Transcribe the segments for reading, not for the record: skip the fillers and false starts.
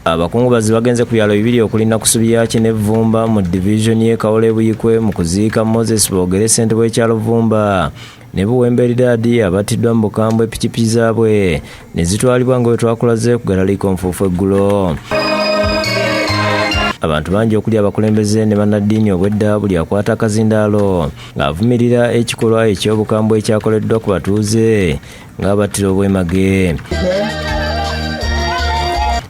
Abakungubazi bagenze ku byalo bibiri okulinda kusubya ne Vumba mu division ye Kawole Buyikwe mu kuziika Moses Bogere ssentebe w'ekyalo Vumba ne Buwembe Lidadi abatiddwa mu bukambwe ppikipiki zaabwe ne zitwalibwa nga bwe twakulaze ku Galaliko Nfuufu eggulo. Abantu bangi okuli abakulembeze ne bannaddiini obwedda buli akwata akazindaalo ng'avumirira ekikolwa eky'obukambwe ekyakoleddwa ku batuuze ng'abattira obwemage.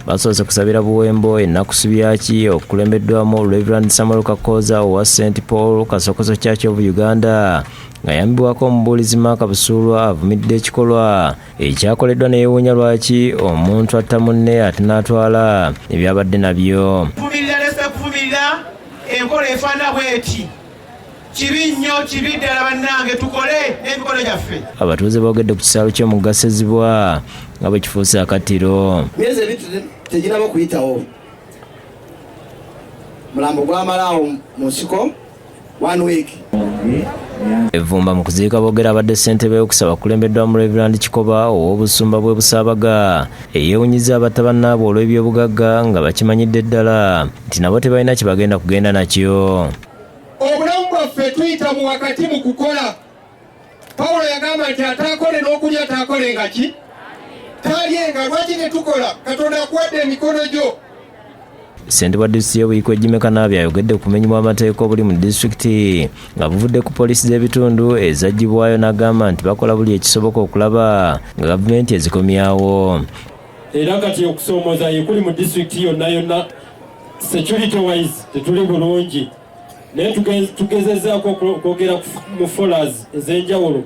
Basoose kusabira Buwembo ennaku Subyaki okulembeddwamu Reverend Samuel Kakoza owa St. Paul Kasokoso Church of Uganda nga yambibwako omubuulizi Mark Busulwa avumidde ekikolwa ekyakoleddwa neyeewuunya lwaki omuntu atta munne ate n'atwala ebyabadde nabyo. Kuvumirira enkola efaana bw'eti kibi nnyo, kibi ddala bannange, tukole n'emikono gyaffe. Abatuuze boogedde ku kisalo ky'omugasezibwa nga bwe kifuuse akatiro. Myezi ebiri tegiraba okuyitawo, mulambo gwamalaawo mu nsiko 1 week. Evumba mu kuziika boogera abadde ssentebe okusaba kulembeddwa mu Reverand Kikoba ow'obusumba bw'e Busaabaga eyeewunyiza abatabanaabwe olw'ebyobugagga nga bakimanyidde ddala nti nabo tebalina kye bagenda kugenda nakyo. Obulamu bwaffe tuyita mu wakati mu kukola. Pawulo yagamba nti ataakole n'okulya ataakolenga ki? Talyenga. Lwaki ne tukola? Katonda akuwadde emikono gyo. Ssentebe wa disitulikiti y'e Buyikwe Jimmy Kanaabye ayogedde ku kumenyebwa amateeka obuli mu disitulikiti nga buvudde ku poliisi z'ebitundu ezaggyibwayo n'agamba nti bakola buli ekisoboka okulaba nga gavumenti ezikomyawo. Era kati okusoomooza yekuli mu disitulikiti yonna security wise tetuli bulungi, naye tugezezzaako okwogera mu followers ez'enjawulo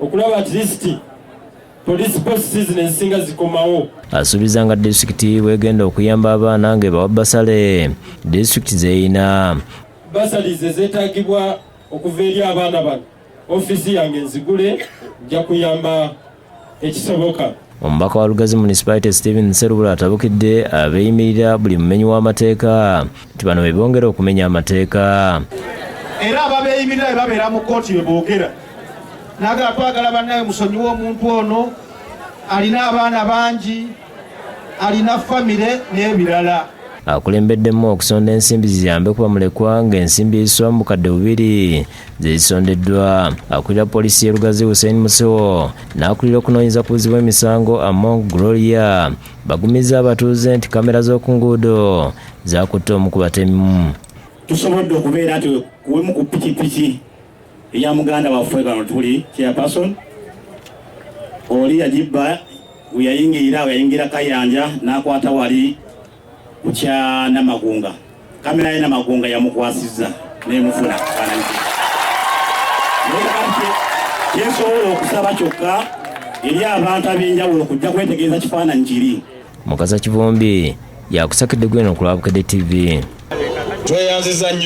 okulaba at least police posts n'ensinga zikomawo. Asuubiza nga disitulikiti bwegenda okuyamba abaana ng'ebawa basale disitulikiti zeyina. Basaliz ezeetaagibwa okuva eri abaana bano ofiisi yange nzigule, nja kuyamba ekisoboka. Omubaka wa Lugazi Municipality Stephen Serubula atabukidde abeeyimirira buli mumenyi w'amateeka nti bano bebongera okumenya amateeka. Era ababeeyimirira bwe babeera mu kkooti bwe boogera naagala twagala bannaye musonyiwe omuntu ono alina abaana bangi, alina famire n'ebirala. Akulembeddemu okusonda ensimbi ziyambe kuba mulekwa ng'ensimbi eziswa mu bukadde 2 zisondeddwa. Akulira poliisi y'e Lugazi Hussein Musewo n'akulira okunoonyeza ku buzibu bw'emisango Among Gloria bagumiza abatuuze nti kamera z'oku nguudo zakutte omu ku batemu. Tusobodde okubeera nti wemu ku pikipiki eya muganda waffe gano tuli chairperson oli yagibba yayingira Kayanja n'akwata wali ku kya Namagunga. Kamera ye Namagunga yamukwasizza n'emufuna kyensobola okusaba kyokka eri abantu ab'enjawulo kujja kwetegereza kifaananyi kiri. Mukasa Kivumbi yakusakidde gweno ku Lwabukedde TV. Tweyanziza nnyo